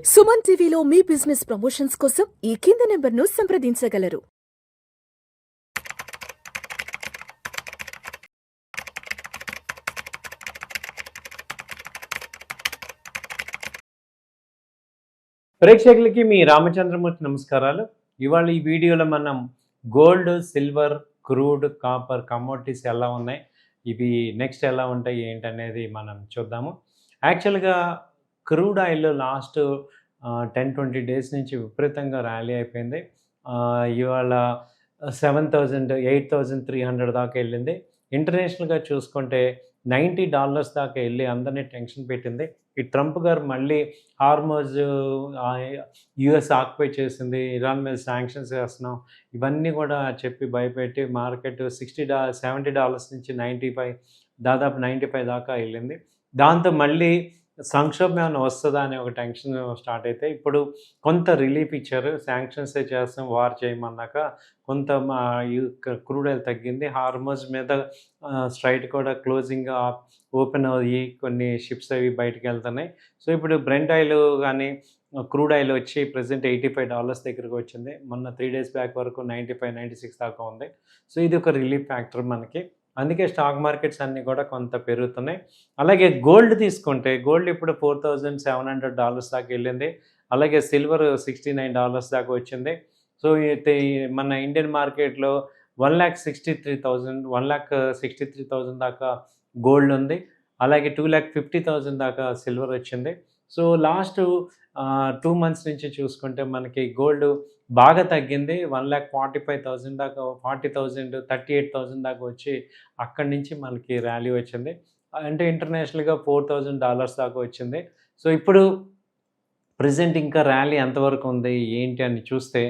సుమన్ టీవీలో మీ business promotions కోసం ఈ కింది నెంబర్ను సంప్రదించగలరు. ప్రేక్షకులకి మీ రామచంద్రమూర్తి నమస్కారాలు. ఇవాళ ఈ వీడియోలో మనం gold, silver, crude, copper commodities ఎలా ఉన్నాయి, ఇవి నెక్స్ట్ ఎలా ఉంటాయి ఏంటనేది మనం చూద్దాము. యాక్చువల్గా క్రూడ్ ఆయిల్ లాస్ట్ 10-20 డేస్ నుంచి విపరీతంగా ర్యాలీ అయిపోయింది. ఇవాళ 7,000 8,300 దాకా వెళ్ళింది. ఇంటర్నేషనల్గా చూసుకుంటే $90 దాకా వెళ్ళి అందరినీ టెన్షన్ పెట్టింది. ఈ ట్రంప్ గారు మళ్ళీ హార్మోజ్ యుఎస్ ఆక్యుపై చేసింది, ఇరాన్ మీద శాంక్షన్స్ వేస్తున్నాం, ఇవన్నీ కూడా చెప్పి భయపెట్టి మార్కెట్ $70 నుంచి 95 దాదాపు 95 దాకా వెళ్ళింది. దాంతో మళ్ళీ సంక్షోభం ఏమైనా వస్తుందా అనే ఒక టెన్షన్ స్టార్ట్ అయితే ఇప్పుడు కొంత రిలీఫ్ ఇచ్చారు. శాంక్షన్సే చేస్తాం, వార్ చేయమన్నాక కొంత క్రూడ్ ఆయిల్ తగ్గింది. హార్మోజ్ మీద స్ట్రైట్ కూడా క్లోజింగ్ ఓపెన్ అయ్యి కొన్ని షిప్స్ అవి బయటకు వెళ్తున్నాయి. సో ఇప్పుడు బ్రెంట్ ఆయిల్ కానీ క్రూడ్ ఆయిల్ వచ్చి ప్రజెంట్ $85 దగ్గరకు వచ్చింది. మొన్న 3 డేస్ బ్యాక్ వరకు 95-96 దాకా ఉంది. సో ఇది ఒక రిలీఫ్ ఫ్యాక్టర్ మనకి. అందుకే స్టాక్ మార్కెట్స్ అన్నీ కూడా కొంత పెరుగుతున్నాయి. అలాగే గోల్డ్ తీసుకుంటే గోల్డ్ ఇప్పుడు $4,700 దాకా వెళ్ళింది. అలాగే సిల్వర్ $69 దాకా వచ్చింది. సో మన ఇండియన్ మార్కెట్లో 1,63,000 దాకా గోల్డ్ ఉంది. అలాగే 2,50,000 దాకా సిల్వర్ వచ్చింది. సో లాస్ట్ 2 మంత్స్ నుంచి చూసుకుంటే మనకి గోల్డ్ బాగా తగ్గింది. 1,45,000 దాకా 40,000 38,000 దాకా వచ్చి అక్కడి నుంచి మనకి ర్యాలీ వచ్చింది. అంటే ఇంటర్నేషనల్గా $4,000 దాకా వచ్చింది. సో ఇప్పుడు ప్రెజెంట్ ఇంకా ర్యాలీ ఎంతవరకు ఉంది ఏంటి అని చూస్తే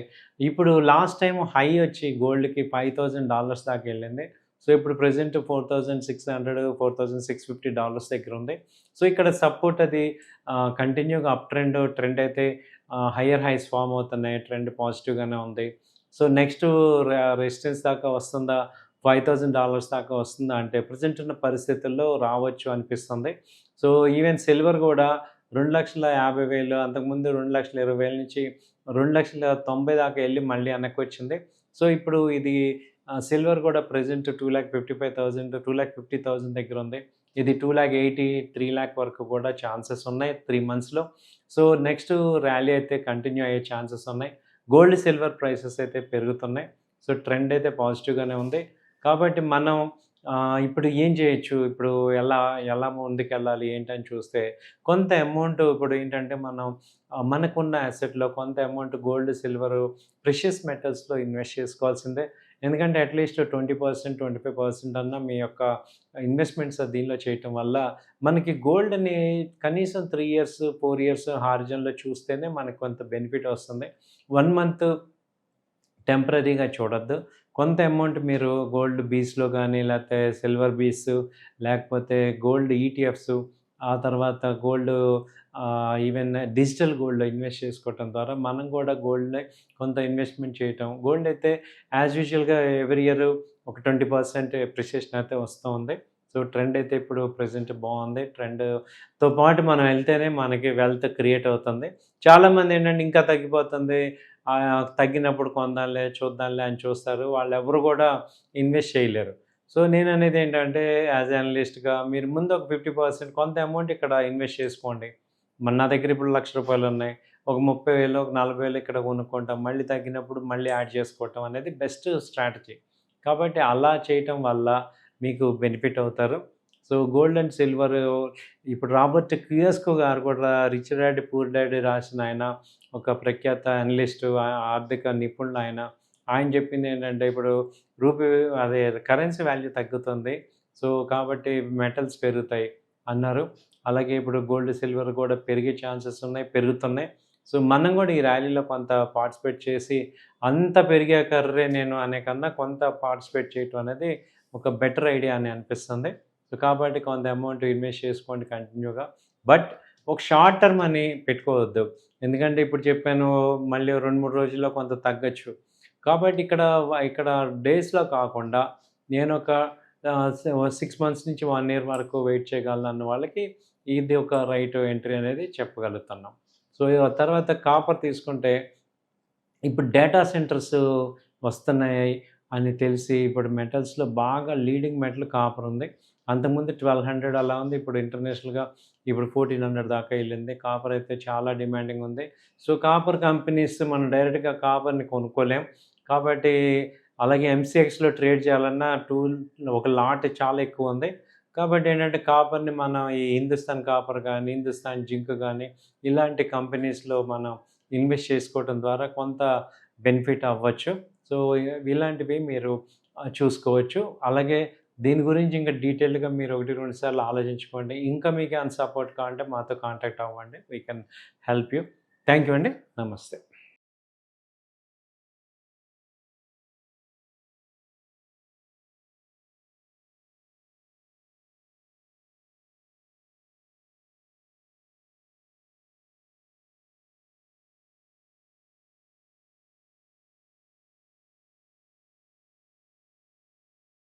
ఇప్పుడు లాస్ట్ టైం హై వచ్చి గోల్డ్కి $5,000 దాకా వెళ్ళింది. సో ఇప్పుడు ప్రెజెంట్ $4,600 $4,650 దగ్గర ఉంది. సో ఇక్కడ సపోర్ట్ అది కంటిన్యూగా అప్ ట్రెండ్ అయితే హయ్యర్ హైస్ ఫామ్ అవుతున్నాయి. ట్రెండ్ పాజిటివ్గానే ఉంది. సో నెక్స్ట్ రెసిస్టెన్స్ దాకా వస్తుందా, $5,000 దాకా వస్తుందా అంటే ప్రజెంట్ ఉన్న పరిస్థితుల్లో రావచ్చు అనిపిస్తుంది. సో ఈవెన్ సిల్వర్ కూడా 2,50,000 అంతకుముందు 2,20,000 నుంచి 2,90,000 దాకా వెళ్ళి మళ్ళీ వెనక్కి వచ్చింది. సో ఇప్పుడు ఇది సిల్వర్ కూడా ప్రజెంట్ 2,55,000 2,50,000 దగ్గర ఉంది. ఇది 2,80,000 3,00,000 వరకు కూడా ఛాన్సెస్ ఉన్నాయి 3 మంత్స్లో. సో నెక్స్ట్ ర్యాలీ అయితే కంటిన్యూ అయ్యే ఛాన్సెస్ ఉన్నాయి. గోల్డ్, సిల్వర్ ప్రైసెస్ అయితే పెరుగుతున్నాయి. సో ట్రెండ్ అయితే పాజిటివ్గానే ఉంది. కాబట్టి మనం ఇప్పుడు ఏం చేయొచ్చు, ఇప్పుడు ఎలా ముందుకెళ్ళాలి ఏంటని చూస్తే కొంత అమౌంట్ ఇప్పుడు ఏంటంటే మనం మనకున్న అసెట్లో కొంత అమౌంట్ గోల్డ్, సిల్వర్, ప్రెషియస్ మెటల్స్లో ఇన్వెస్ట్ చేసుకోవాల్సిందే. ఎందుకంటే అట్లీస్ట్ 20% 25% అన్నా మీ యొక్క ఇన్వెస్ట్మెంట్స్ దీనిలో చేయటం వల్ల మనకి గోల్డ్ని కనీసం 3 ఇయర్స్ 4 ఇయర్స్ హారిజన్లో చూస్తేనే మనకు కొంత బెనిఫిట్ వస్తుంది. 1 మంత్ టెంపరరీగా చూడొద్దు. కొంత అమౌంట్ మీరు గోల్డ్ బీస్లో కానీ లేకపోతే సిల్వర్ బీస్ లేకపోతే గోల్డ్ ఈటీఎఫ్స్ ఆ తర్వాత గోల్డ్ ఈవెన్ డిజిటల్ గోల్డ్లో ఇన్వెస్ట్ చేసుకోవటం ద్వారా మనం కూడా గోల్డ్ని కొంత ఇన్వెస్ట్మెంట్ చేయటం. గోల్డ్ అయితే యాజ్ యూజువల్గా ఎవ్రీ ఇయర్ ఒక 20% అప్రిషియేషన్ అయితే వస్తూ ఉంది. సో ట్రెండ్ అయితే ఇప్పుడు ప్రజెంట్ బాగుంది. ట్రెండ్తో పాటు మనం వెళ్తేనే మనకి వెల్త్ క్రియేట్ అవుతుంది. చాలామంది ఏంటంటే ఇంకా తగ్గిపోతుంది, తగ్గినప్పుడు కొందాంలే చూద్దాంలే అని చూస్తారు. వాళ్ళెవరు కూడా ఇన్వెస్ట్ చేయలేరు. సో నేను అనేది ఏంటంటే యాజ్ అనలిస్ట్గా మీరు ముందు ఒక 50% కొంత అమౌంట్ ఇక్కడ ఇన్వెస్ట్ చేసుకోండి. నా దగ్గర ఇప్పుడు ₹1,00,000 ఉన్నాయి. ఒక 30,000 ఒక 40,000 ఇక్కడ కొనుక్కుంటాం. మళ్ళీ తగ్గినప్పుడు మళ్ళీ యాడ్ చేసుకోవటం అనేది బెస్ట్ స్ట్రాటజీ. కాబట్టి అలా చేయటం వల్ల మీకు బెనిఫిట్ అవుతారు. సో గోల్డ్ అండ్ సిల్వర్ ఇప్పుడు రాబర్ట్ కియోస్కో గారు కూడా రిచ్ డాడ్ పూర్ డాడ్ రాసిన ఆయన ఒక ప్రఖ్యాత అనలిస్టు, ఆర్థిక నిపుణులు ఆయన చెప్పింది ఏంటంటే ఇప్పుడు అదే కరెన్సీ వాల్యూ తగ్గుతుంది. సో కాబట్టి మెటల్స్ పెరుగుతాయి అన్నారు. అలాగే ఇప్పుడు గోల్డ్, సిల్వర్ కూడా పెరిగే ఛాన్సెస్ ఉన్నాయి, పెరుగుతున్నాయి. సో మనం కూడా ఈ ర్యాలీలో కొంత పార్టిసిపేట్ చేసి అంత పెరిగాకర్రే నేను అనే కన్నా కొంత పార్టిసిపేట్ చేయటం అనేది ఒక బెటర్ ఐడియా అని అనిపిస్తుంది. సో కాబట్టి కొంత అమౌంట్ ఇన్వెస్ట్ చేసుకోండి కంటిన్యూగా. బట్ ఒక షార్ట్ టర్మ్ అని పెట్టుకోవద్దు. ఎందుకంటే ఇప్పుడు చెప్పాను మళ్ళీ 2-3 రోజుల్లో కొంత తగ్గచ్చు. కాబట్టి ఇక్కడ డేస్లో కాకుండా నేను ఒక 6 మంత్స్ నుంచి 1 ఇయర్ వరకు వెయిట్ చేయగలను అన్న వాళ్ళకి ఇది ఒక రైట్ ఎంట్రీ అనేది చెప్పగలుగుతున్నాం. సో తర్వాత కాపర్ తీసుకుంటే ఇప్పుడు డేటా సెంటర్స్ వస్తున్నాయి అని తెలిసి ఇప్పుడు మెటల్స్‌లో బాగా లీడింగ్ మెటల్ కాపర్ ఉంది. అంతకుముందు 1200 అలా ఉంది. ఇప్పుడు ఇంటర్నేషనల్‌గా ఇప్పుడు 1400 దాకా ఎళ్ళింది. కాపర్ అయితే చాలా డిమాండింగ్ ఉంది. సో, కాపర్ కంపెనీస్ మనం డైరెక్ట్‌గా కాపర్‌ని కొనుక్కోలేం. కాబట్టి అలాగే ఎంసీఎక్స్‌లో ట్రేడ్ చేయాలన్నా ఒక లాట్ చాలా ఎక్కువుంది. కాబట్టి ఏంటంటే కాపర్‌ని మనం ఈ హిందుస్థాన్ కాపర్ గానీ, హిందుస్థాన్ జింక్ గానీ ఇలాంటి కంపెనీస్‌లో మనం ఇన్వెస్ట్ చేసుకోవటం ద్వారా కొంత బెనిఫిట్ అవ్వచ్చు. సో, ఇలాంటివి మీరు చూసుకోవచ్చు. అలాగే దీని గురించి ఇంకా డీటెయిల్డ్‌గా మీరు 1, 2 సార్లు ఆలోచించుకోండి. ఇంకా మీకేమైనా సపోర్ట్ కావాలంటే మాతో కాంటాక్ట్ అవ్వండి. We can help you. Thank you అండి. నమస్తే.